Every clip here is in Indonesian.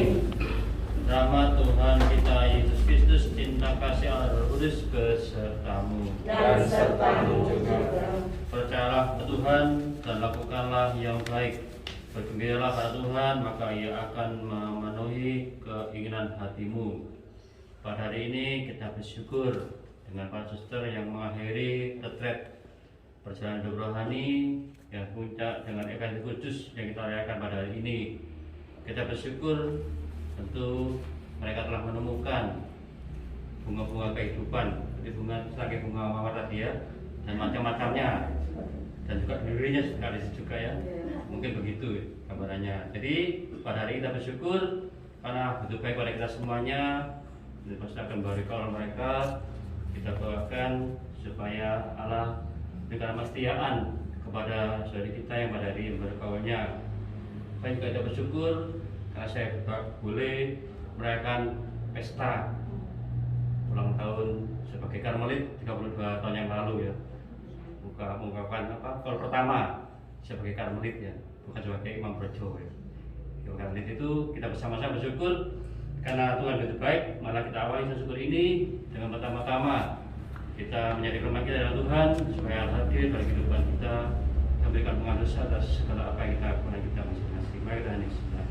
Amin. Rahmat Tuhan kita Yesus Kristus, cinta kasih Allah Roh Kudus besertamu. Dan sertamu juga. Percayalah pada Tuhan dan lakukanlah yang baik. Bergembiralah pada Tuhan, maka Ia akan memenuhi keinginan hatimu. Pada hari ini kita bersyukur dengan para suster yang mengakhiri retret perjalanan hidup rohani yang puncak dengan Ekaristi Kudus yang kita rayakan pada hari ini. Kita bersyukur tentu mereka telah menemukan bunga-bunga kehidupan, seperti bunga mawar tadi ya, dan macam-macamnya, dan juga dirinya sekali juga ya, mungkin begitu gambarannya. Jadi pada hari ini kita bersyukur karena begitu baik pada kita semuanya, dan pasti akan berkah mereka. Kita doakan supaya Allah berikan kesetiaan kepada saudari kita yang pada hari ini berkawannya. Baik, kita bersyukur karena saya boleh merayakan pesta ulang tahun sebagai Karmelit 32 tahun yang lalu ya. Mengungkapkan kalau pertama sebagai Karmelit ya, bukan sebagai Imam Projo ya. Karmelit itu kita bersama-sama bersyukur karena Tuhan begitu baik. Malah kita awali syukur ini dengan pertama-tama kita menyadari kelemahan kita dalam Tuhan supaya hadir pada kehidupan kita, memberikan pengaduan atas segala apa yang kita lakukan kita masing-masing. Mari kita hening sebentar.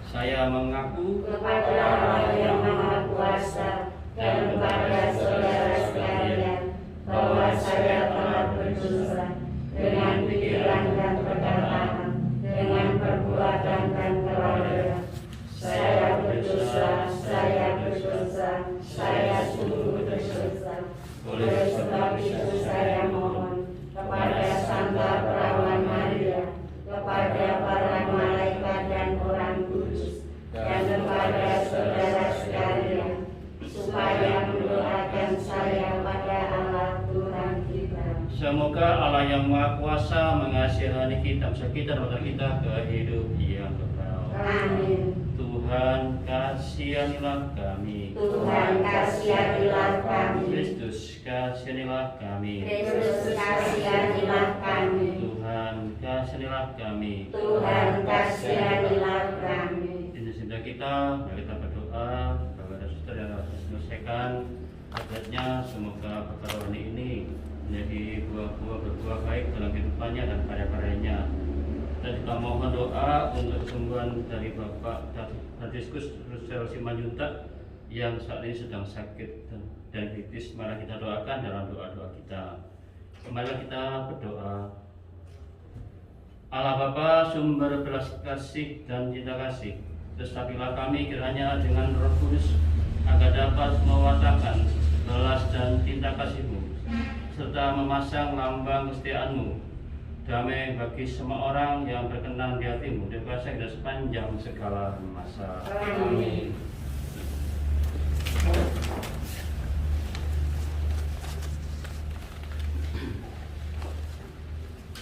Saya mengaku kepada Allah yang Maha Kuasa dan kepada saudara sekalian bahwa saya telah berdosa dengan pikiran dan perkataan, dengan perbuatan dan kelalaian. Saya berdosa, saya sungguh berdosa. Oleh sebab itu saya mohon kepada Santa Perawan Maria, kepada para malaikat dan orang kudus, dan kepada saudara sekalian, supaya mendoakan saya pada Allah Tuhan kita. Semoga Allah yang Maha Kuasa mengasihani kita, kita dan kita ke hidup yang kekal. Amin. Tuhan kasihanilah kami. Tuhan kasihanilah kami. Kristus kasihanilah kami. Kristus kasihanilah kami. Tuhan kasihanilah kami. Tuhan kasihanilah kami. Ini sudah kita, mari kita berdoa kepada suster yang harus menyelesaikan adatnya. Semoga perkara ini menjadi berbuah baik dalam kehidupannya dan karya-karyanya. Dan kita mohon doa untuk kesembuhan dari Bapak Franciscus Rusel Simanjuntak yang saat ini sedang sakit dan kritis. Mari kita doakan dalam doa-doa kita. Kembali kita berdoa. Allah Bapa, sumber belas kasih dan cinta kasih, bersabdilah kami kiranya dengan Roh Kudus agar dapat mewartakan belas dan cinta kasih-Mu serta memasang lambang kesetiaan-Mu, damai bagi semua orang yang berkenan di hati-Mu dan kuasa kita sepanjang segala masa. Amin.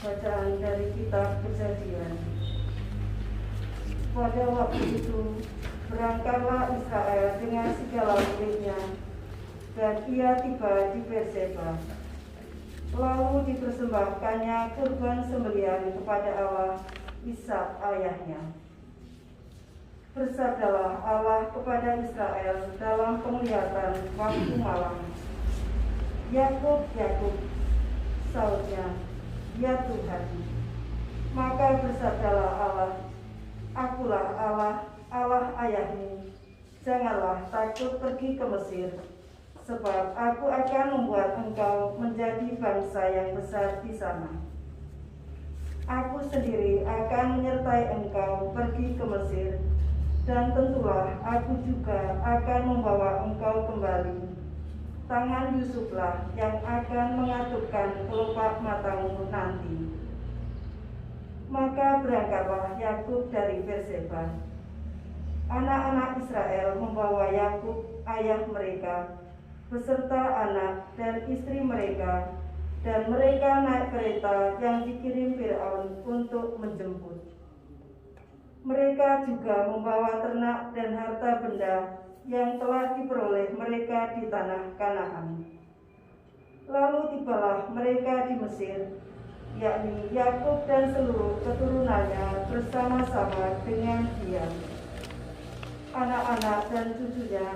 Bacaan dari kitab Kejadian. Pada waktu itu berangkatlah Israel dengan segala miliknya, dan ia tiba di Berseba. Lalu dipersembahkannya kurban sembelihan kepada Allah Ishak ayahnya. Bersabdalah Allah kepada Israel dalam penglihatan waktu malam, Yakub, Yakub, sautnya, ya Tuhan. Maka bersabdalah Allah, Akulah Allah, Allah ayahmu. Janganlah takut pergi ke Mesir, sebab aku akan membuat engkau menjadi bangsa yang besar di sana. Aku sendiri akan menyertai engkau pergi ke Mesir, dan tentulah aku juga akan membawa engkau kembali. Tangan Yusuflah yang akan mengatupkan kelopak matamu nanti. Maka berangkatlah Yakub dari Berseba. Anak-anak Israel membawa Yakub ayah mereka beserta anak dan istri mereka, dan mereka naik kereta yang dikirim Firaun untuk menjemput. Mereka juga membawa ternak dan harta benda yang telah diperoleh mereka di tanah Kanaan. Lalu tibalah mereka di Mesir, yakni Yakub dan seluruh keturunannya bersama-sama dengan dia, anak-anak dan cucunya,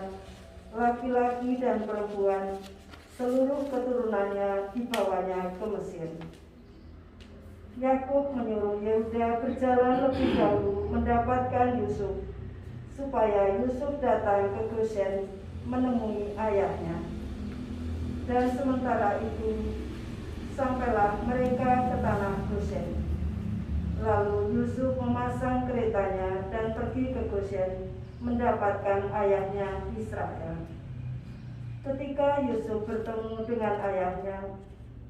laki-laki dan perempuan, seluruh keturunannya dibawanya ke Mesir. Yakub menyuruh Yehuda berjalan lebih dahulu mendapatkan Yusuf, supaya Yusuf datang ke Goshen menemui ayahnya. Dan sementara itu sampailah mereka ke tanah Goshen. Lalu Yusuf memasang keretanya dan pergi ke Goshen mendapatkan ayahnya Israel. Ketika Yusuf bertemu dengan ayahnya,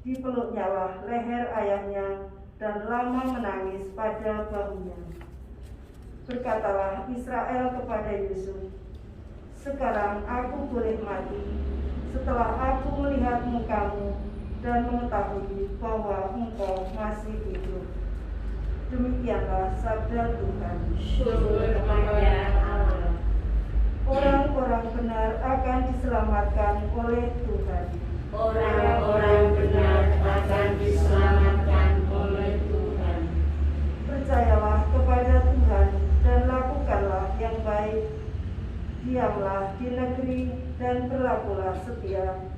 dipeluknyalah leher ayahnya dan lama menangis pada bahunya. Berkatalah Israel kepada Yusuf, "Sekarang aku boleh mati setelah aku melihat mukamu dan mengetahui bahwa engkau masih hidup." Demikianlah sabda Tuhan. Syukur kepada Allah. Orang-orang benar akan diselamatkan oleh Tuhan. Orang-orang benar akan diselamatkan oleh Tuhan. Percayalah kepada Tuhan dan lakukanlah yang baik. Diamlah di negeri dan berlakulah setia.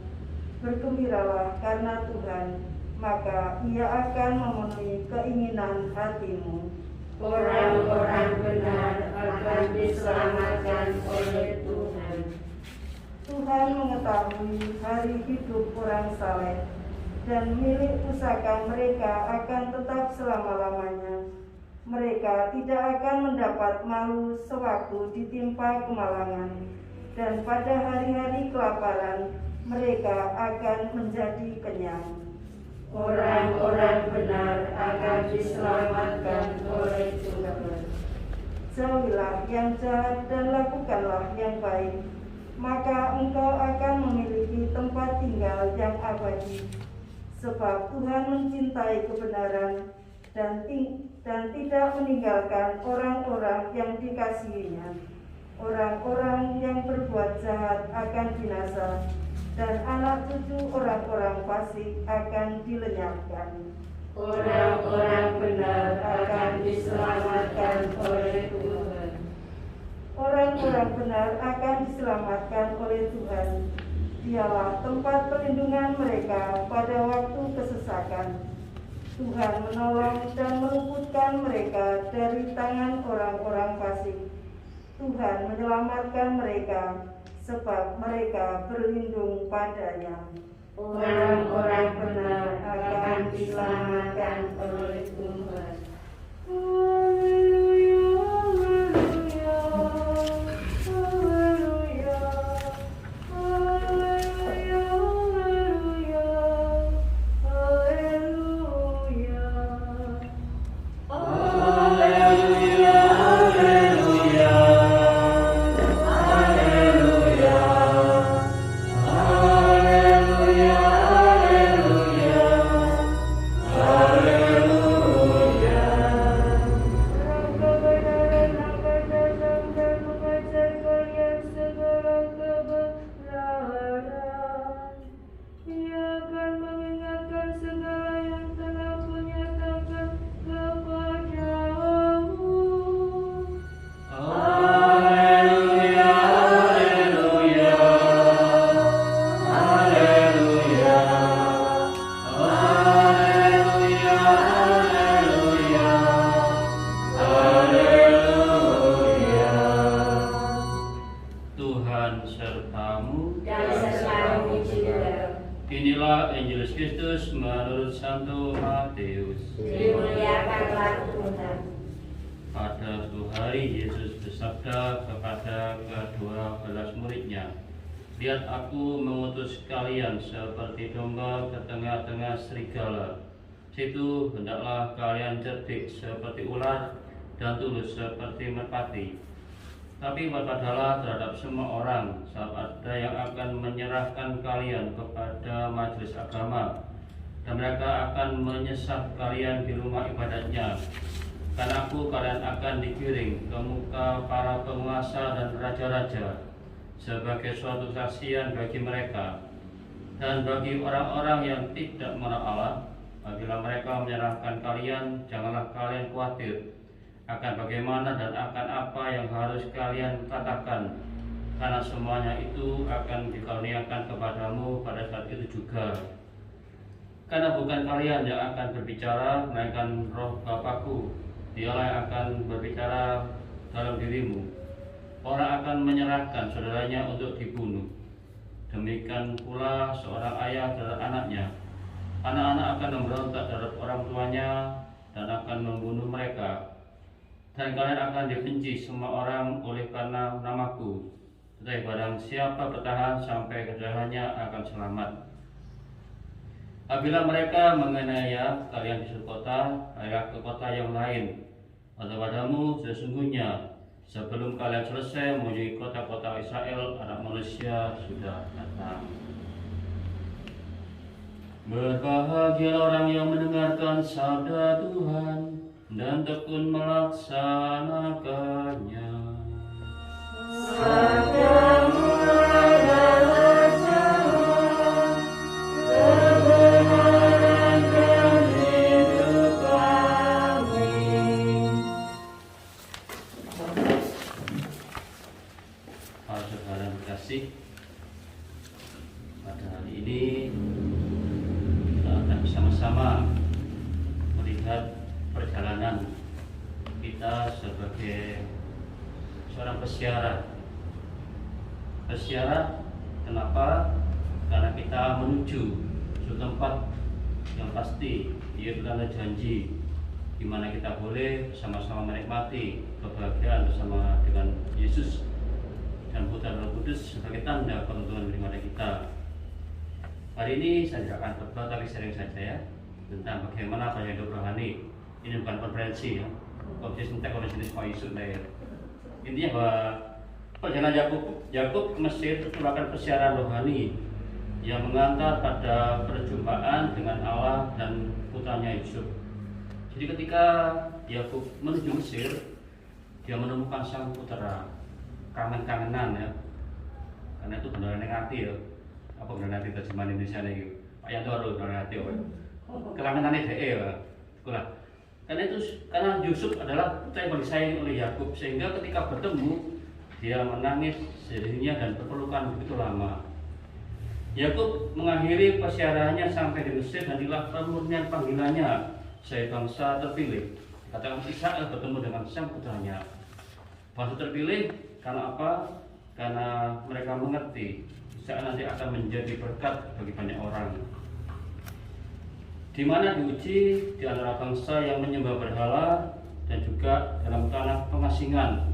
Bergembiralah karena Tuhan, maka Ia akan memenuhi keinginan hatimu. Orang-orang benar akan diselamatkan oleh Tuhan. Tuhan mengetahui hari hidup orang saleh, dan milik pusaka mereka akan tetap selama-lamanya. Mereka tidak akan mendapat malu sewaktu ditimpa kemalangan, dan pada hari-hari kelaparan mereka akan menjadi kenyang. Orang-orang benar akan diselamatkan oleh Tuhan. Jauhilah yang jahat dan lakukanlah yang baik, maka engkau akan memiliki tempat tinggal yang abadi. Sebab Tuhan mencintai kebenaran dan tidak meninggalkan orang-orang yang dikasihinya. Orang-orang yang berbuat jahat akan binasa, dan anak cucu orang-orang fasik akan dilenyapkan. Orang-orang benar akan diselamatkan oleh Tuhan. Orang-orang benar akan diselamatkan oleh Tuhan. Dialah tempat perlindungan mereka pada waktu kesesakan. Tuhan menolong dan meluputkan mereka dari tangan orang-orang fasik. Tuhan menyelamatkan mereka, sebab mereka berlindung padanya. Orang-orang benar akan diselamatkan oleh Tuhan. Haleluya, haleluya, haleluya, haleluya, haleluya, haleluya. Haleluya, haleluya, haleluya, haleluya, haleluya, haleluya. Kebenaran akan datang dan mengajar kalian segala kebenaran. Ia akan mengingatkan segala yang telah kunyatakan kepadamu. Haleluya, haleluya, haleluya, haleluya, haleluya, haleluya. Tuhan sertamu. Dan sertamu juga. Inilah Injil Kristus menurut Santo Matius. Dimuliakanlah Tuhan. Pada suatu hari Yesus bersabda kepada ke-12 muridnya, "Lihat, aku mengutus kalian seperti domba ke tengah-tengah serigala. Situ hendaklah kalian cerdik seperti ular dan tulus seperti merpati. Tapi waspadalah terhadap semua orang, sebab ada yang akan menyerahkan kalian kepada majelis agama, dan mereka akan menyesat kalian di rumah ibadatnya. Karena aku, kalian akan digiring ke muka para penguasa dan raja-raja sebagai suatu saksian bagi mereka. Dan bagi orang-orang yang tidak mengenal Allah, Apabila mereka menyerahkan kalian, janganlah kalian khawatir akan bagaimana dan akan apa yang harus kalian katakan, karena semuanya itu akan dikaruniakan kepadamu pada saat itu juga. Karena bukan kalian yang akan berbicara, melainkan Roh Bapakku, Dialah yang akan berbicara dalam dirimu. Orang akan menyerahkan saudaranya untuk dibunuh. Demikian pula seorang ayah terhadap anaknya. Anak-anak akan memberontak terhadap orang tuanya dan akan membunuh mereka. Dan kalian akan dibenci semua orang oleh karena namaku. Tetapi barang siapa bertahan sampai kejahatannya akan selamat. Apabila mereka menganiaya kalian di suatu kota, ayolah ke kota yang lain. Atau padamu sesungguhnya sebelum kalian selesai mengunjungi kota-kota Israel, Anak Manusia sudah datang. Berbahagialah orang yang mendengarkan sabda Tuhan dan tekun melaksanakannya. Sabdamu adalah cahaya, kebenaran dan hidup kami. Para saudara terkasih, pada hari ini kita akan bersama-sama melihat perjalanan kita sebagai seorang pesiara. Pesiara, kenapa? Karena kita menuju suatu tempat yang pasti, yaitu tanah janji, di mana kita boleh bersama-sama menikmati kebahagiaan bersama dengan Yesus dan Putra Roh Kudus sebagai tanda penentuan daripada kita. Hari ini saya tidak akan khotbah, tapi sharing saja ya tentang bagaimana banyak hidup rohani. Ini bukan konferensi ya, konferensi tentang konferensi semua isu ya. Intinya bahwa perjalanan Yakub ke Mesir itu merupakan persiaran rohani yang mengantar pada perjumpaan dengan Allah dan putranya Yusuf. Jadi ketika Yakub menuju Mesir, dia menemukan sang putra, kangen-kangenan ya, karena itu benar-benar hati ya. Apa benar hati terjemahan Indonesia nih? Pak Yanto harus benar hati ya. Kelangenannya DE ya, itulah. Karena Yusuf adalah putra yang disayang oleh Yakub, sehingga ketika bertemu dia menangis sedihnya dan berpelukan begitu lama. Yakub mengakhiri persiarannya sampai di Mesir dan inilah pemurnian panggilannya sebagai bangsa terpilih. Katakan Ishak bertemu dengan sang putranya. Bangsa terpilih karena apa? Karena mereka mengerti Ishak nanti akan menjadi berkat bagi banyak orang. Di mana diuji di antara bangsa yang menyembah berhala dan juga dalam tanah pengasingan.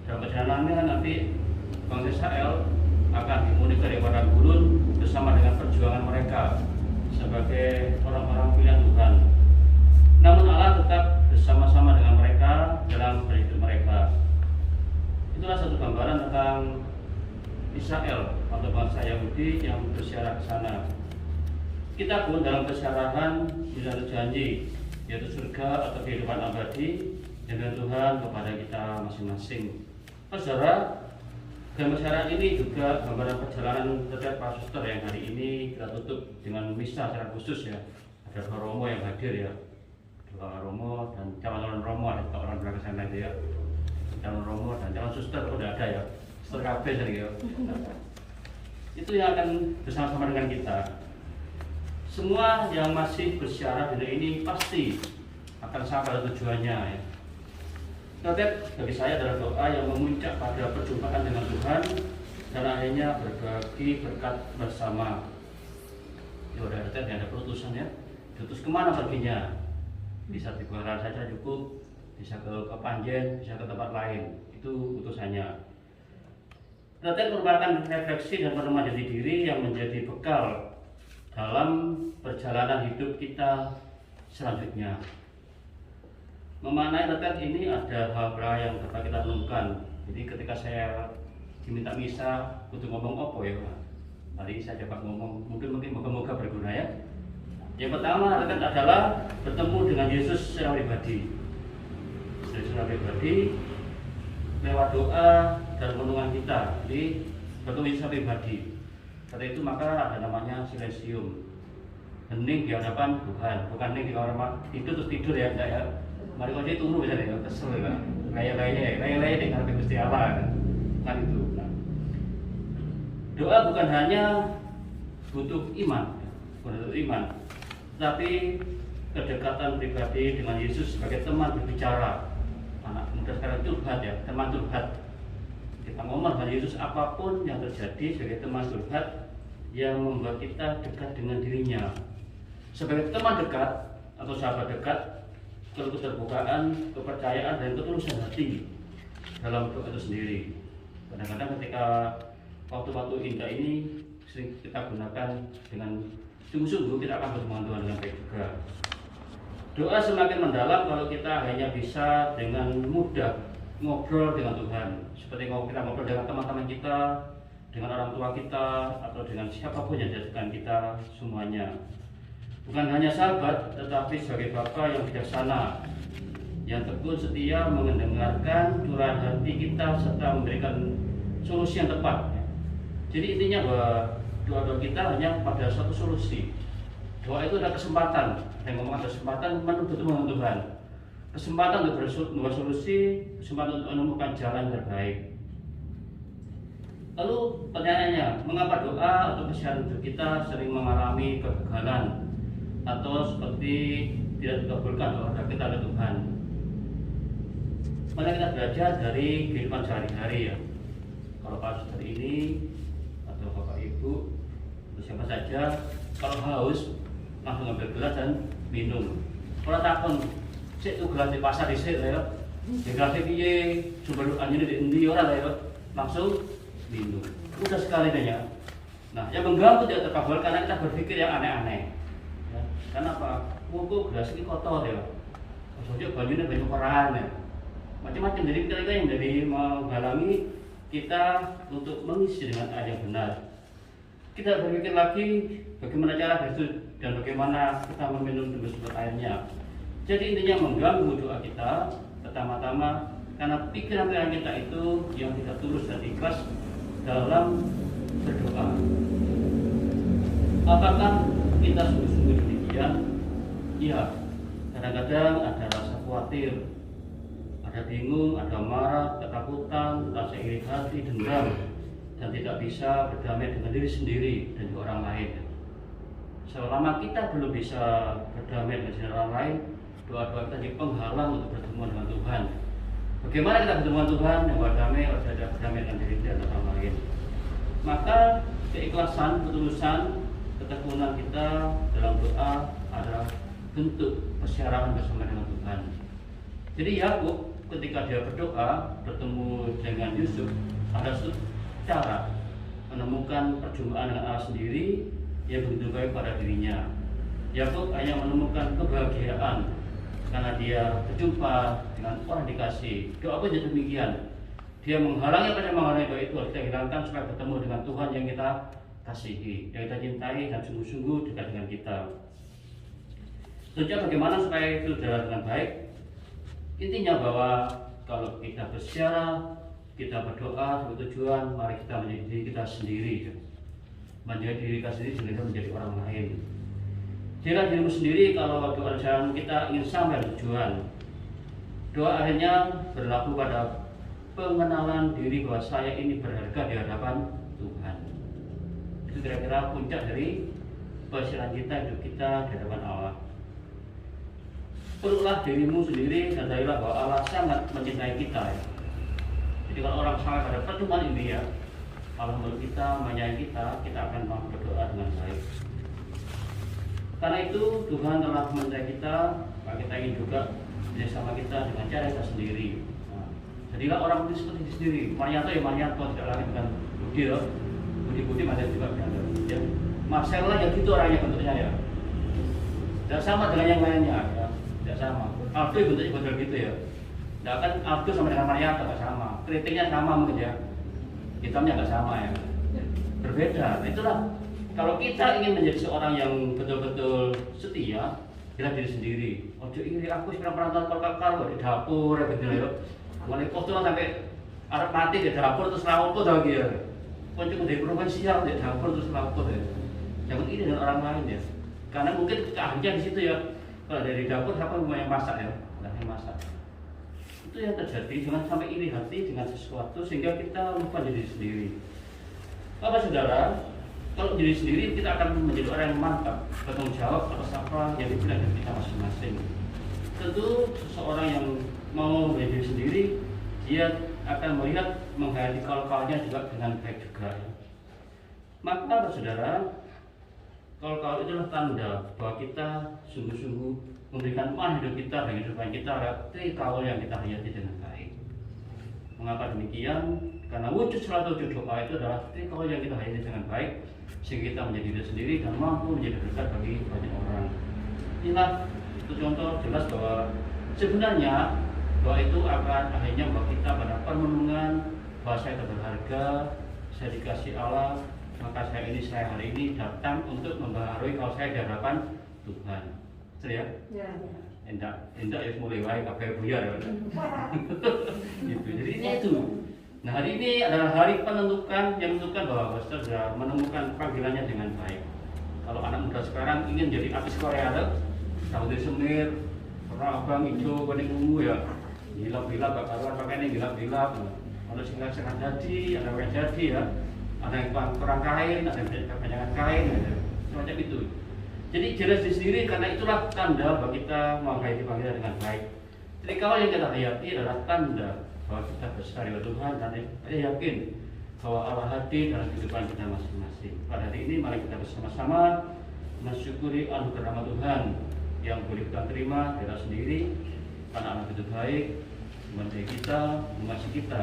Dalam perjalanannya nanti bangsa Israel akan dimulai dari padang gurun bersama dengan perjuangan mereka sebagai orang-orang pilihan Tuhan. Namun Allah tetap bersama-sama dengan mereka dalam hidup mereka. Itulah satu gambaran tentang Israel atau bangsa Yahudi yang bersiarah ke sana. Kita pun dalam persiarahan di dalam janji, yaitu surga atau kehidupan abadi dengan Tuhan kepada kita masing-masing. Saudara, dalam persiaran ini juga gambaran perjalanan terhadap para suster yang hari ini kita tutup dengan misa secara khusus ya. Ada dua romo yang hadir ya, dua romo dan calon romo, ada orang belakang sana itu ya. Calon romo dan calon suster udah ada ya, suster KB tadi ya. Itu yang akan bersama-sama dengan kita. Semua yang masih bersiarah di ini pasti akan sampai pada tujuannya ya. Tetap bagi saya adalah doa yang memuncak pada perjumpaan dengan Tuhan dan akhirnya berbagi berkat bersama. Ya udah ada perutusan ya. Diutus kemana perginya? Bisa di Kuala saja cukup, bisa ke Panjen, bisa ke tempat lain. Itu utusannya. Tetap merupakan refleksi dan perenungan jati diri yang menjadi bekal dalam perjalanan hidup kita selanjutnya. Memaknai retret ini ada hal-hal yang dapat kita renungkan. Jadi ketika saya diminta misa untuk ngomong apa ya, hari ini saya dapat ngomong, mungkin moga-moga berguna ya. Yang pertama retret adalah bertemu dengan Yesus secara pribadi. Secara pribadi lewat doa dan renungan kita. Jadi bertemu secara pribadi. Setelah itu maka ada namanya silensium. hening di hadapan Tuhan, bukan hening di kamar tidur terus tidur ya, enggak ya. Mari kau turu misalnya ya, kesel ya, laya-laya di ngarep Gusti Allah kan itu. Nah, doa bukan hanya butuh iman, tapi kedekatan pribadi dengan Yesus sebagai teman berbicara. Anak muda sekarang curhat ya, teman curhat. Kita ngomong dengan Yesus apapun yang terjadi sebagai teman curhat yang membuat kita dekat dengan dirinya. Sebagai teman dekat atau sahabat dekat, keterbukaan, kepercayaan, dan ketulusan hati dalam doa itu sendiri. Kadang-kadang ketika waktu-waktu indah ini sering kita gunakan dengan sungguh-sungguh, kita akan bertemu Tuhan dengan baik juga. Doa semakin mendalam kalau kita hanya bisa dengan mudah ngobrol dengan Tuhan. Seperti kita ngobrol dengan teman-teman kita, dengan orang tua kita, atau dengan siapapun yang jadikan kita semuanya. Bukan hanya sahabat, tetapi sebagai Bapa yang bijaksana, yang tekun setia mendengarkan curahan hati kita serta memberikan solusi yang tepat. Jadi intinya bahwa doa-doa kita hanya pada suatu solusi. Doa itu adalah kesempatan. Yang ngomong ada kesempatan menuntut dengan Tuhan. Kesempatan untuk membuat solusi, kesempatan untuk menemukan jalan terbaik. Lalu pertanyaannya, mengapa doa atau keseharian hidup kita sering mengalami kegagalan atau seperti tidak dikabulkan doa kita oleh Tuhan? Mari kita belajar dari kehidupan sehari-hari ya. Kalau pas hari ini atau Bapak Ibu atau siapa saja, kalau haus langsung ambil gelas dan minum. Kalau takon, sik tuh gelas di pasar dhisik ya. Di gelas piye, sumber anyune di endi ora ya, langsung minum. Mudah sekali ya. Nah, yang mengganggu tidak terkabul karena kita berpikir yang aneh-aneh. Ya. Karena apa? Kok gelas ini kotor ya. Maksudnya banyune banyak koran ya. Macam-macam dari kita yang dari menghalangi kita untuk mengisi dengan air yang benar. Kita berpikir lagi bagaimana cara itu dan bagaimana kita meminum demi sumber airnya. Jadi intinya mengganggu doa kita pertama-tama karena pikiran kita itu yang tidak tulus dan ikhlas dalam berdoa. Apakah kita sungguh-sungguh demikian? Ya, kadang-kadang ada rasa khawatir, ada bingung, ada marah, ketakutan, rasa iri hati, dendam, dan tidak bisa berdamai dengan diri sendiri dan juga orang lain. Selama kita belum bisa berdamai dengan orang lain, doa-doa kita jadi penghalang untuk bertemu dengan Tuhan. Bagaimana kita bertemu dengan Tuhan yang berdamai, harus ada berdamai dengan diri dan orang lain. Maka keikhlasan, ketulusan, ketekunan kita dalam doa adalah bentuk persyaratan bersama dengan Tuhan. Jadi Yakub ketika dia berdoa bertemu dengan Yusuf, ada satu cara menemukan perjumpaan dengan Allah sendiri yang begitu baik pada dirinya. Yakub hanya menemukan kebahagiaan karena dia berjumpa dengan orang dikasih. Doa pun jadi demikian. Dia menghalangi apa yang menghalangi doa itu harus kita hilangkan supaya bertemu dengan Tuhan yang kita kasihi, yang kita cintai dan sungguh-sungguh dekat dengan kita. Tentunya bagaimana supaya itu berjalan dengan baik? Intinya bahwa kalau kita bersiara, kita berdoa sebagai tujuan, mari kita menjadi diri kita sendiri. Menjadi diri kita sendiri sehingga menjadi orang lain. Jika dirimu sendiri, kalau doa kita ingin sampai tujuan, doa akhirnya berlaku pada pengenalan diri bahwa saya ini berharga di hadapan Tuhan. Itu kira-kira puncak dari persiaran kita, hidup kita di hadapan Allah. Peluklah dirimu sendiri, sadarilah bahwa Allah sangat mencintai kita. Ya. Jadi kalau orang sangat pada pertemuan ini ya, Allah meluk kita, menyayangi kita, kita akan mau berdoa dengan baik. Karena itu Tuhan telah mencintai kita, maka kita ingin juga bersama kita dengan cara kita sendiri. Nah, jadilah orang itu seperti itu sendiri. Marianto ya Marianto, tidak lagi dengan Budi ya. Budi masih juga berada. Ya. Marcella ya gitu orangnya bentuknya ya. Tidak sama dengan yang lainnya ya. Tidak sama. Aldo bentuknya betul gitu ya. Tidak kan Aldo sama dengan Marianto tidak sama. Kritiknya sama mungkin ya. Hitamnya nggak sama ya. Berbeda. Itulah. Kalau kita ingin menjadi seorang yang betul-betul setia, kita diri sendiri. Ojo iri aku sekarang pernah kalau di dapur gitu ya. Mulai kotor sampai arep mati di dapur terus lauput lagi ya. Kunci dari perumahan siang di dapur terus lauput ya. Jangan iri dengan orang lain ya. Karena mungkin keahlian di situ ya. Kalau dari dapur siapa yang masak ya? Nah, yang masak. Itu yang terjadi, jangan sampai iri hati dengan sesuatu sehingga kita lupa diri sendiri. Bapak saudara, kalau diri sendiri kita akan menjadi orang yang mantap, bertanggung jawab atas apa yang dibilang dari kita masing-masing. Tentu seseorang yang mau menjadi diri sendiri, dia akan melihat menghayati kalau-kalnya juga dengan baik juga. Maka Bapak saudara, kalau itulah tanda bahwa kita sungguh-sungguh memberikan mana hidup kita bagi kehidupan kita berarti kalau yang kita hayati dengan baik. Mengapa demikian? Karena wujud suatu doa itu adalah kalau yang kita hayati dengan baik sehingga kita menjadi diri sendiri dan mampu menjadi berkat bagi banyak orang. Inilah itu contoh jelas bahwa sebenarnya doa itu akan akhirnya membawa kita pada permenungan bahwa saya berharga, saya dikasih Allah, maka saya hari ini datang untuk membaharui kalau saya di hadapan Tuhan. Betul ya? Ya. Endak ya mulai wae kabeh buyar ya. Gitu. Jadi itu. Nah, hari ini adalah hari penentukan yang menentukan bahwa Pastor sudah menemukan panggilannya dengan baik. Kalau anak muda sekarang ingin jadi artis Korea, rambutnya semir, warna abang, hijau, kuning, ungu ya. Gilap-gilap, gak karuan pakainya gilap-gilap. Kalau setengah jadi, ada yang jadi ya. Ada yang kurang kain, ada yang kebanyakan kain, ya. Semacam itu. Jadi jelas di sendiri karena itulah tanda bahwa kita menghayati panggilan dengan baik. Jadi kalau yang kita hayati adalah tanda bahwa kita besar di Tuhan dan saya yakin bahwa Allah hadir dalam kehidupan kita masing-masing. Pada hari ini mari kita bersama-sama mensyukuri anugerah rahmat Tuhan yang boleh kita terima kita sendiri, anak-anak itu baik, membantu kita, mengasihi kita,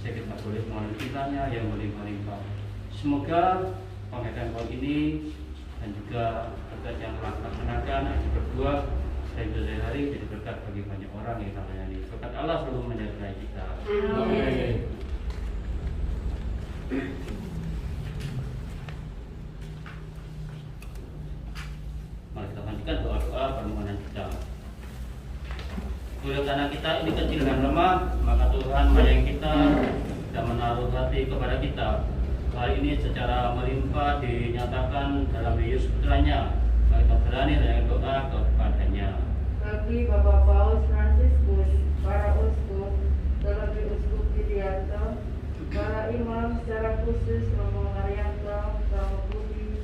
sehingga kita boleh melalui kitanya yang melimpah-limpah. Semoga penghayatan tahun ini dan juga berkat yang telah dilaksanakan berbuah dan hari jadi berkat bagi banyak orang yang kita layani. Berkat Allah selalu menyertai kita. Amin. Mari kita lanjutkan doa-doa permohonan kita. Oleh karena kita ini kecil dan lemah, maka Tuhan menyayangi kita dan menaruh hati kepada kita. Hari ini secara melimpah dinyatakan dalam Yesus Putranya. Mari kita berani dengan doa kepadanya. Bagi Bapak Paus Fransiskus, para uskup, terlebih uskup Widianto, para imam secara khusus Romo Haryanto, Romo Budi,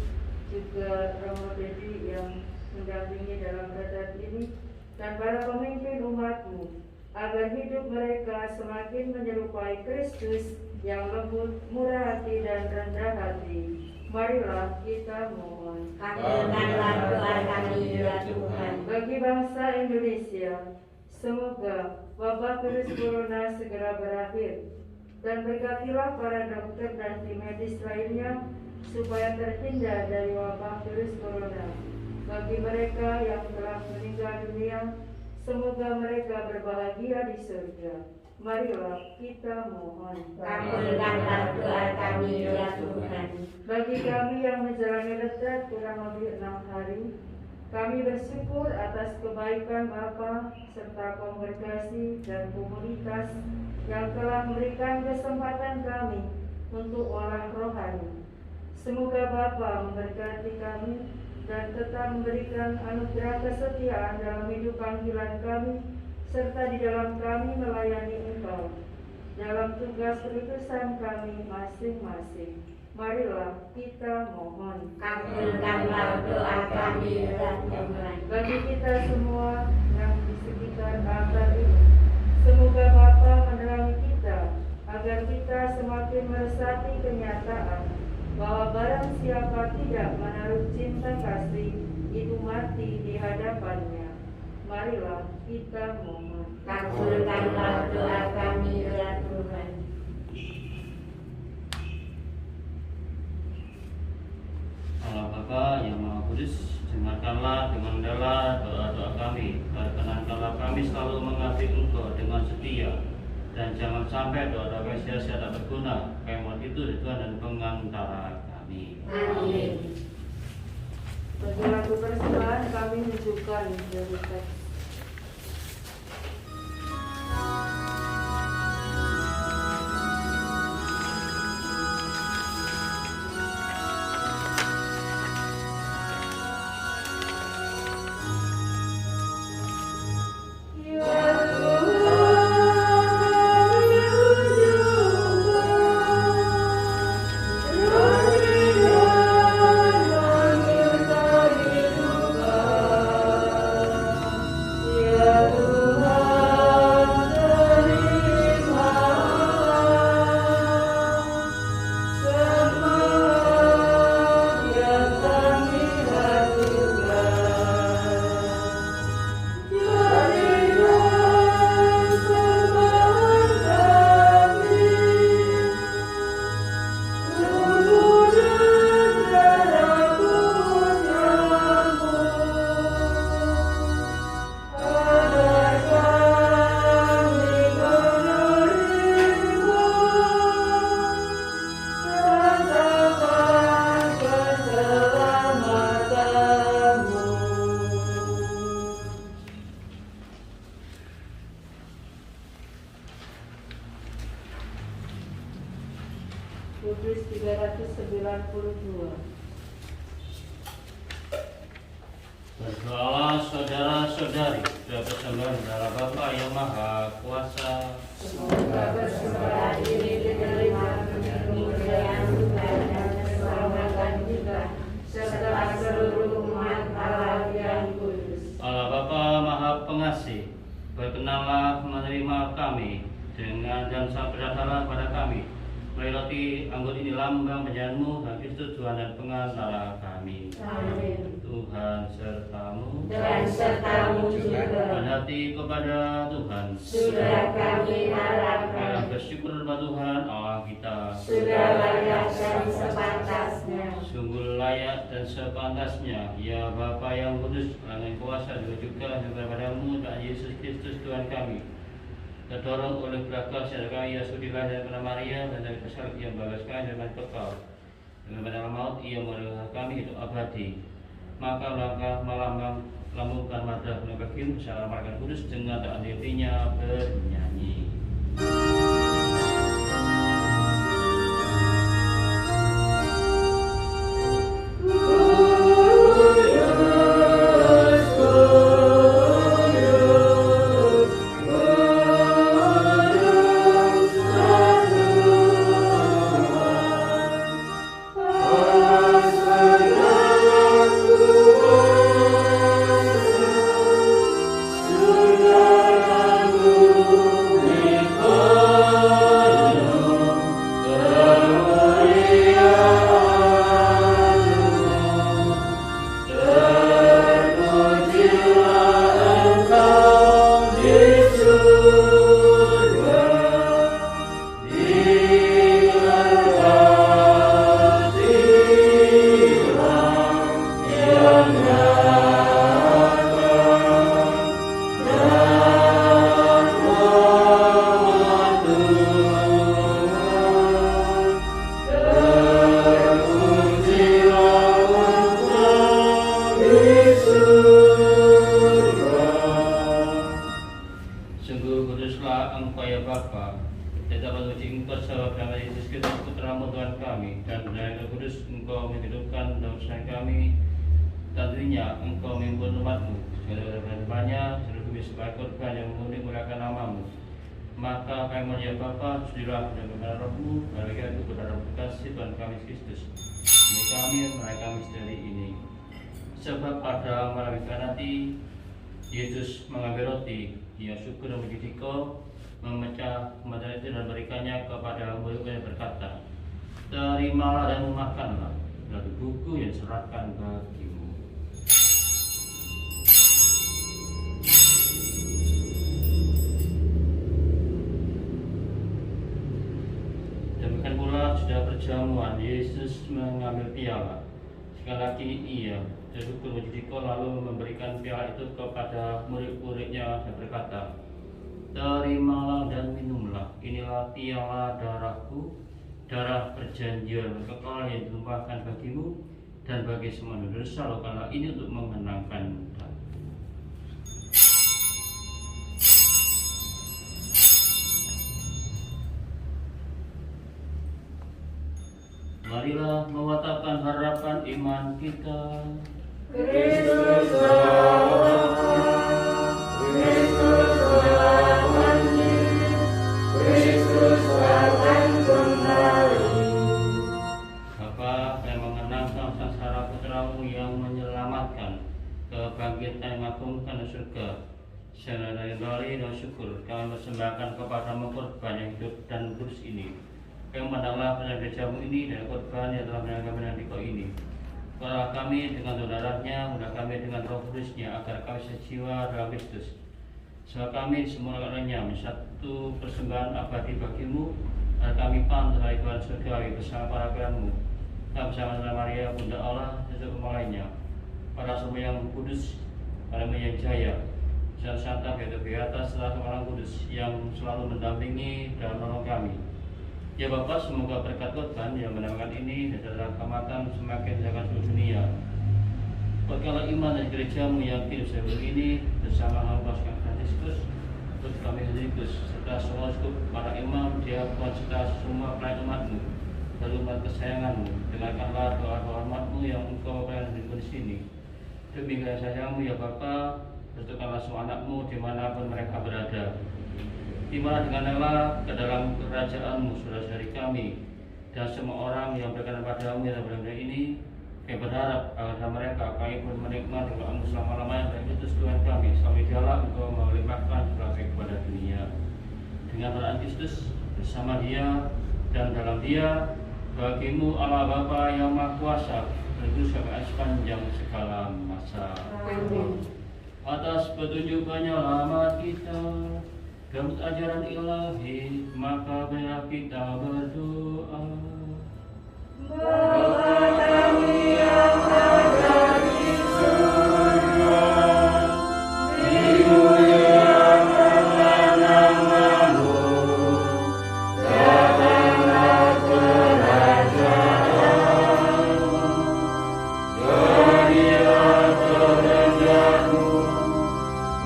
juga Romo Dedi yang mendampingi dalam redat ini, dan para pemimpin umatmu, agar hidup mereka semakin menyerupai Kristus yang lembut, murah hati dan rendah hati. Marilah kita mohon. Kabulkanlah doa kami ya Tuhan. Bagi bangsa Indonesia, semoga wabah virus corona segera berakhir, dan berkatilah para dokter dan tim medis lainnya supaya terhindar dari wabah virus corona. Bagi mereka yang telah meninggal dunia, semoga mereka berbahagia di surga. Marilah kita mohon. Kabulkanlah doa kami ya Tuhan. Bagi kami yang menjalani redat kurang lebih 6 hari, kami bersyukur atas kebaikan Bapa serta kongregasi dan komunitas yang telah memberikan kesempatan kami untuk olah rohani. Semoga Bapa memberkati kami dan tetap memberikan anugerah kesetiaan dalam hidup panggilan kami serta di dalam kami melayani Engkau dalam tugas perutusan kami masing-masing. Marilah kita mohon. Kabulkanlah doa kami ya Tuhan. Bagi kita semua yang di sekitar altar ini, semoga Bapa menerangi kita agar kita semakin meresapi kenyataan bahwa barang siapa tidak menaruh cinta kasih itu mati di hadapannya. Marilah kita mohon. Kabulkanlah doa kami ya Tuhan. Allah Bapa yang Maha Kudus, dengarkanlah dengan rela doa-doa kami. Perkenankanlah kami selalu mengabdi Engkau dengan setia, dan jangan sampai doa-doa kami sia-sia tak berguna. Kemot itu Tuhan dan pengantara kami. Amin. Bagi lagu persembahan kami menunjukkan dari teks. Kudus 392. Berdoalah saudara-saudari, sudah bersembah darah Bapa yang Maha Kuasa. Semoga persembahan ini diterima dengan kemuliaan Tuhan dan keselamatan kita, serta seluruh umat Allah yang kudus. Allah Bapa Maha Pengasih, berkenanlah menerima kami dengan dan bersabarlah pada kami. Melalui anggur ini lambang penjahanmu dan Kristus Tuhan dan pengantara kami. Amin. Tuhan sertamu Dan sertamu juga. berhati kepada Tuhan. Sudah kami harapkan. Kita bersyukur kepada Tuhan Allah kita. Sudah layak dan sepantasnya. Sungguh layak dan sepantasnya, ya Bapa yang kudus, dengan kuasa juga kepadamu dan Yesus Kristus Tuhan kami. Terdorong oleh berkat sedekah ia sudilah dan pada Maria dan dari kesal ia membalaskan dengan kekal. Dengan pada maut ia memelihara kami hidup abadi. Maka langkah melambang lambungkan madrah menabakin secara markan kudus dengan tak hentinya bernyanyi. Sungguh kuduslah Engkau ya Bapa, kita dapat menguji Engkau sebab nama Yesus Kristus Putramu Tuhan kami, dan dengan Roh Kudus Engkau menghidupkan dosa kami. Tentunya Engkau memimpin umat-Mu, segala banyak seluruh bumi sebagai korban yang memuliakan nama-Mu. Maka kami mohon ya Bapa, sudilah dan kebenaran Roh-Mu, berikan itu kepada kasih Tuhan kami Kristus. Ini kami menaikkan misteri ini. Sebab pada malam nanti Yesus mengambil roti, ia syukur dan memuji Kau, memecah mata itu dan berikannya kepada murid-murid berkata, terimalah dan makanlah dari buku yang diserahkan bagimu. Demikian pula sudah perjamuan, Yesus mengambil piala. Sekali lagi ia bersyukur memuji Kau, lalu memberikan piala itu kepada murid-muridnya dan berkata, terimalah dan minumlah, inilah piala darahku, darah perjanjian kekal yang ditumpahkan bagimu dan bagi semua dosa. Lakukanlah ini untuk mengenangkan aku. Marilah mewatakan harapan iman kita. Kristus datang, Kristus datang, Kristus datang kembali. Bapa yang mengenangkan sengsara Putramu yang menyelamatkan, kebangkitan yang mengagumkan surga, serta dari kembali dan syukur kami persembahkan kepadamu korban yang hidup dan kudus ini. Kami pandanglah pada gerejamu ini dan korban yang telah menangkan kami dengan Kau ini. Kuatlah kami dengan darahnya, mudah kami dengan Roh Kudusnya, agar kami sejiwa dalam Kristus. Sebab kami disemulakannya satu persembahan abadi bagimu, agar kami pantas dari Tuhan surgawi bersama para pilihanmu. Kami bersama Santa Maria, Bunda Allah, dan lainnya, para semua yang kudus, para yang jaya, dan Santa Beata setelah orang kudus yang selalu mendampingi dan menolong kami. Ya Bapa, semoga berkat korban yang menamakan ini dan dalam keselamatan semakin menjaga seluruh dunia. Berkala iman dan gerejamu yang hidup sebelum ini bersama hamba Franciscus, terus kami Henrikus, serta semua skup, para imam, diakon, serta semua pelayan umatmu, dan umat kesayanganmu. Dengarkanlah doa-doa umatmu yang engkau berikan di sini. Demi kasih sayangmu ya Bapa, bertukarlah semua anakmu dimanapun mereka berada. Timbalah dengan rela ke dalam kerajaanmu saudara-saudari kami dan semua orang yang berkenan padamu dalam bulan ini. Kami berharap agar mereka kami pun menikmati doamu selama-lamanya dan Kristus Tuhan kami. Sampai dialah engkau melimpahkan berkat kepada dunia. Dengan berkat Kristus bersama dia dan dalam dia, bagimu Allah Bapa yang Maha Kuasa, terus sampai sepanjang segala masa. Amin. Atas petunjuk penyelamat kita dan ajaran ilahi, maka biarlah kita berdoa. Bapa kami yang ada di surga, dimuliakanlah nama-Mu, datanglah kerajaan-Mu, jadilah kehendak-Mu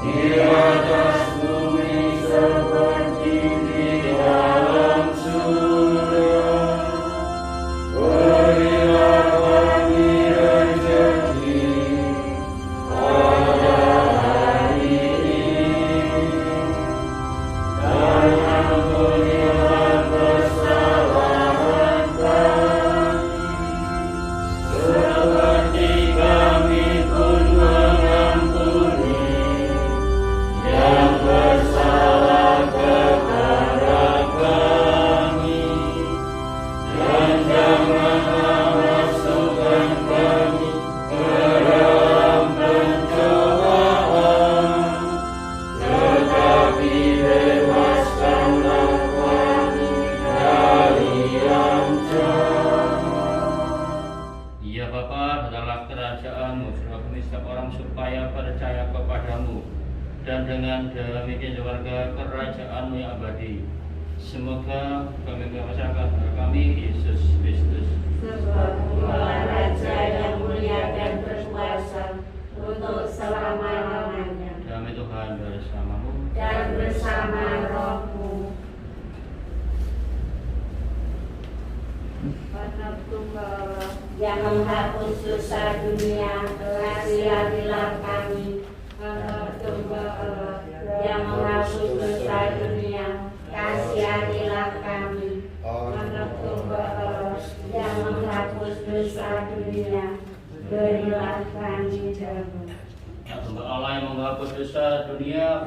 di atas bumi seperti di dalam surga. Berilah kami rezeki pada hari ini, dan ampunilah kesalahan kami, seperti kami pun mengampuni yang bersalah kepada kami, dan janganlah masukkan kami ke dalam pencobaan, tetapi bebaskanlah kami dari yang jahat. Ya Bapa, adalah kerajaan-Mu, suruh kami setiap orang supaya percaya kepadamu, dan dengan demikian warga kerajaan-Mu yang abadi. Semoga kami masyarakat kami Yesus Kristus. Sebab Engkaulah Raja yang mulia dan berkuasa untuk selama-lamanya, Damai Tuhan bersamamu. dan bersama rohmu. Anak Tunggal Yang menghapus dosa dunia, kasihanilah kami. Anak Tunggal Allah, Yang menghapus dosa dunia, kasihanilah kami. Anak Tunggal Allah, Yang menghapus dosa dunia, berilah kami damai. Ya, hamba Allah yang menghapus dosa dunia,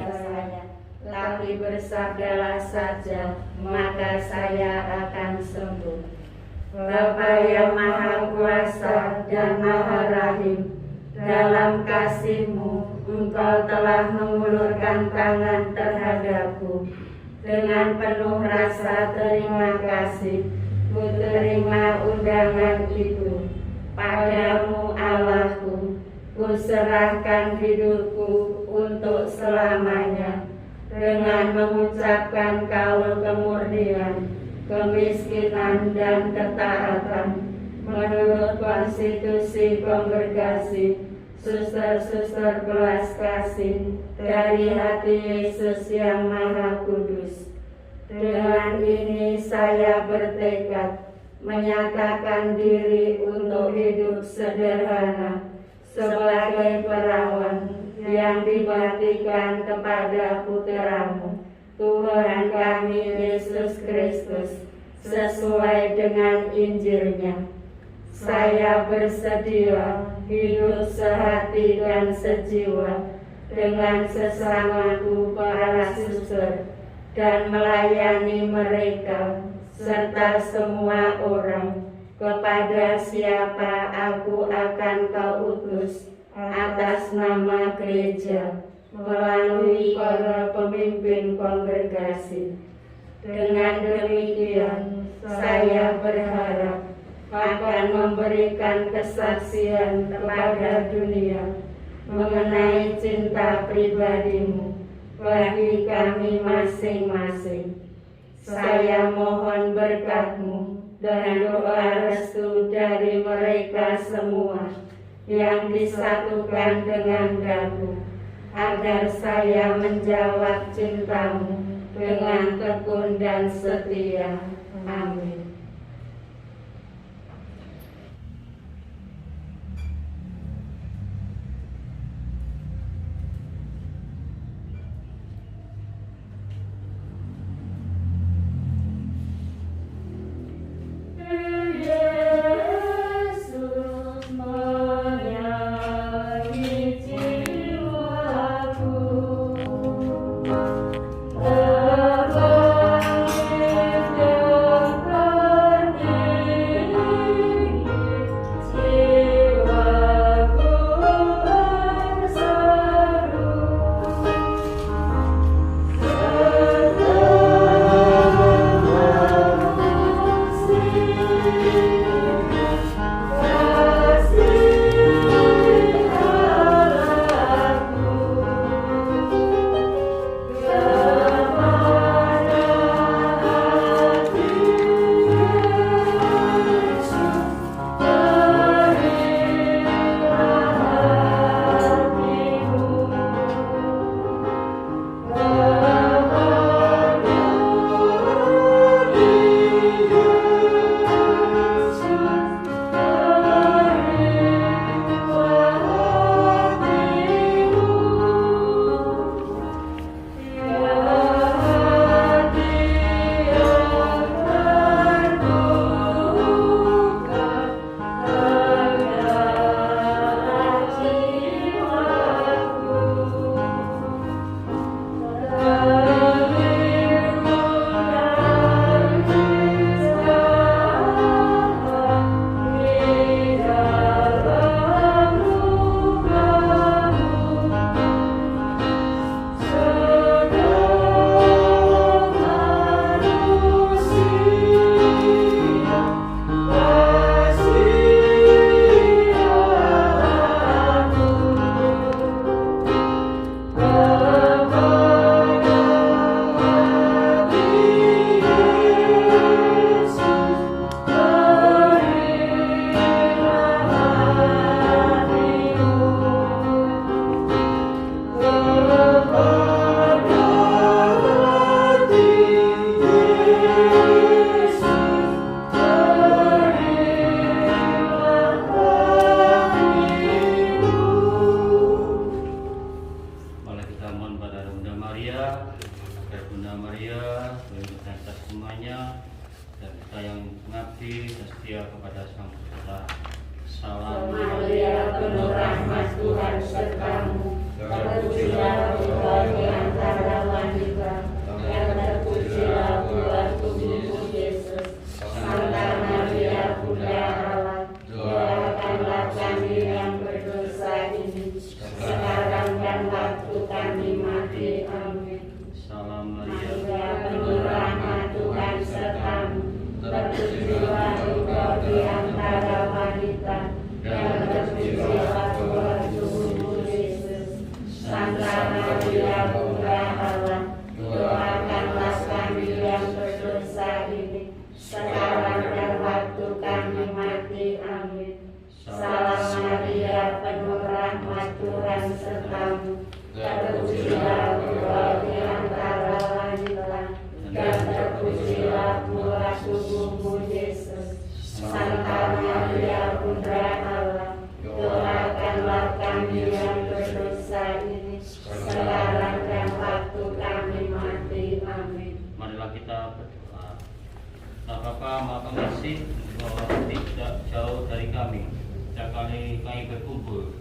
Tapi bersabdalah saja, maka saya akan sembuh. Bapa yang Maha Kuasa dan Maha Rahim, dalam kasih-Mu Engkau telah mengulurkan tangan terhadapku. Dengan penuh rasa terima kasih, ku terima undangan itu. Padamu Allahku, ku serahkan hidupku untuk selamanya, dengan mengucapkan kaul kemurnian, kemiskinan dan ketaatan, menurut konstitusi kongregasi suster-suster belas kasih dari hati Yesus yang Maha Kudus. Dengan ini saya bertekad menyatakan diri untuk hidup sederhana sebagai perawan yang dibaktikan kepada Putra-Mu, Tuhan kami Yesus Kristus, sesuai dengan Injil-Nya. Saya bersedia hidup sehati dan sejiwa dengan sesamaku para suster dan melayani mereka serta semua orang kepada siapa aku akan Kau utus atas nama gereja melalui para pemimpin kongregasi. Dengan demikian, saya berharap akan memberikan kesaksian kepada dunia mengenai cinta pribadi-Mu bagi kami masing-masing. Saya mohon berkat-Mu dan doa restu dari mereka semua yang disatukan dengan Daku, agar saya menjawab cinta-Mu dengan tekun dan setia. Amin. mereka yang mengabdi dan setia kepada Sang Putra. Salam Maria, penuh rahmat Tuhan sertamu, terpujilah engkau di antara wanita, dan terpujilah buah tubuhmu Yesus. Santa Maria, Bunda Allah, doakanlah kami yang berdosa ini, sekarang dan waktu kami mati. Amin. Salam Maria, Maria, penuh rahmat Tuhan sertamu, terpujilah engkau di antara wanita, dan terpujilah buah tubuhmu Yesus. Santa Maria, Bunda Allah, doakanlah kami yang berdosa ini, sekarang dan waktu kami mati. Amin. Salam Maria, penuh rahmat Tuhan sertamu, terpujilah engkau di antara wanita, dan terpujilah buah tubuhmu Yesus. Santa Maria, Bunda Allah, doakanlah kami yang berdosa ini, sekarang dan waktu kami mati. Amin. marilah kita berdoa. Nah, Bapa Maha Pengasih, bahwa tidak jauh dari kami, setiap kali kami berkumpul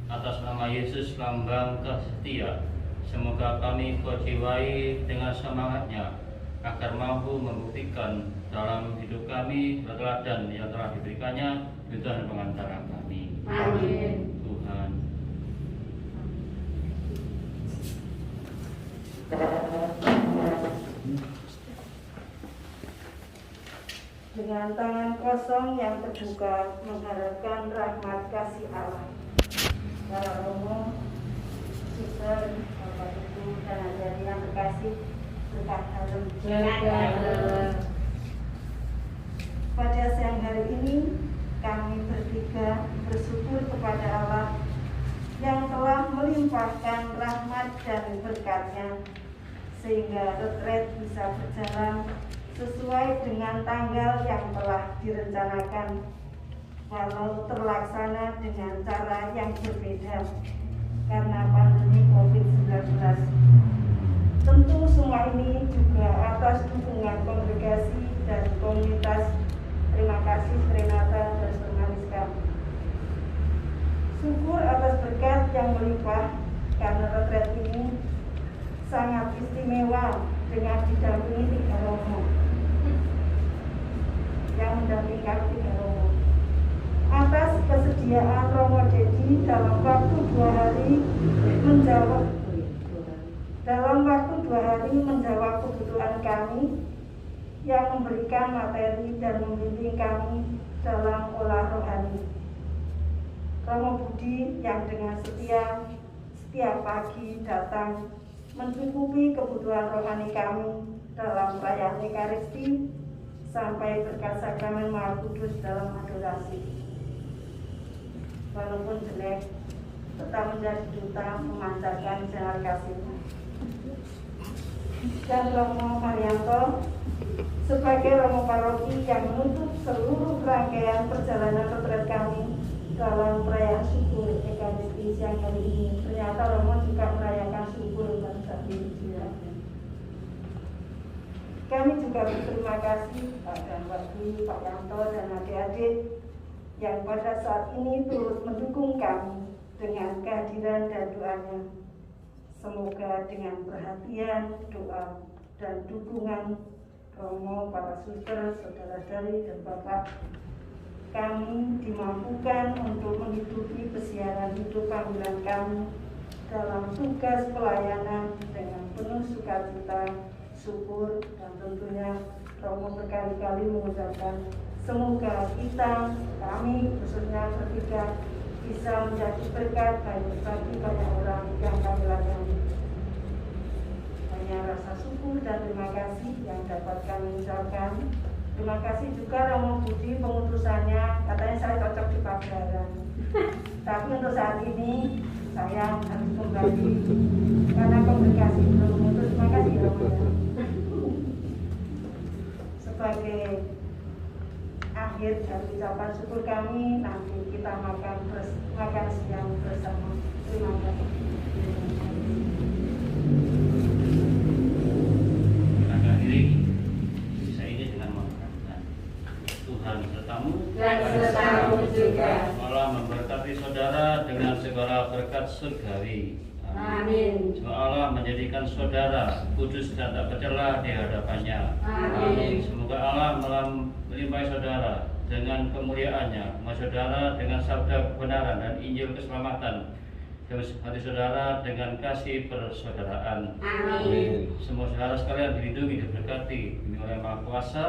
atas nama Yesus lambang kesetia, semoga kami kau jiwai dengan semangatnya, agar mampu membuktikan dalam hidup kami teladan yang telah diberikannya di Tuhan pengantara kami. Amin. Tuhan. Dengan tangan kosong yang terbuka mengharapkan rahmat kasih Allah. Para Romo, Suster, Bapak Ibu, dan adik yang terkasih, berkat dalam. Pada siang hari ini, kami bertiga bersyukur kepada Allah yang telah melimpahkan rahmat dan berkat-Nya, sehingga retret bisa berjalan sesuai dengan tanggal yang telah direncanakan, walau terlaksana dengan cara yang berbeda karena pandemi COVID-19. Tentu semua ini juga atas dukungan kongregasi dan komunitas. Terima kasih Renata dan Mariska. Syukur atas berkat yang melimpah karena retret ini sangat istimewa dengan didampingi 3 romo yang mendampingkan 3 romo. Atas kesediaan Romo Dedi dalam waktu 2 hari menjawab kebutuhan kami, yang memberikan materi dan membimbing kami dalam olah rohani. Romo Budi yang dengan setia setiap pagi datang mencukupi kebutuhan rohani kami dalam perayaan Ekaristi sampai berkat sakramen Maha Kudus dalam adorasi. Walaupun jelek, tetap menjadi duta memancarkan sinar kasih-Nya. Dan Romo Marianto sebagai Romo Paroki yang menutup seluruh rangkaian perjalanan retret kami dalam perayaan syukur Ekaristi siang hari ini. Ternyata Romo juga merayakan syukur pada Jumat. Kami juga berterima kasih pada Mbak Dwi, Pak Yanto, dan adik-adik yang pada saat ini turut mendukung kami dengan kehadiran dan doanya. Semoga dengan perhatian, doa, dan dukungan Romo, para suster, saudara-saudari, dan Bapak, kami dimampukan untuk menghidupi pesiaran hidup panggilan kami dalam tugas pelayanan dengan penuh sukacita, syukur, dan tentunya Romo berkali-kali mengucapkan semoga kami khususnya bertiga bisa menjadi berkat bagi banyak orang yang kami layani. Hanya rasa syukur dan terima kasih yang dapat kami ucapkan. Terima kasih juga Romo Budi pengutusannya, katanya saya cocok di Pagarang. Tapi untuk saat ini saya harus kembali karena komunikasi belum mengutus. Terima kasih Romo. Sebagai akhir dari ucapan syukur kami, nanti kita makan siang bersama. Terima kasih. Kita akhiri bisa ini dengan makan. surgawi. Amin. Semoga Allah menjadikan saudara kudus dan tak bercela di hadapannya. Amin. Semoga Allah melimpahi saudara dengan kemuliaannya, saudara dengan sabda kebenaran dan Injil keselamatan, dan hati saudara dengan kasih persaudaraan. Amin. Semua saudara sekalian dilindungi, diberkati oleh Maha Kuasa,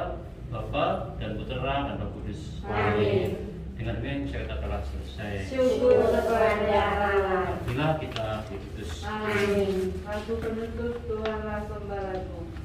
Bapa dan Putera dan Roh Kudus. Amin. Dengan demikian kita telah selesai. Syukur kepada Allah. Bila kita diutus. Amin. Aku penuntut Tuhanlah sembalaku.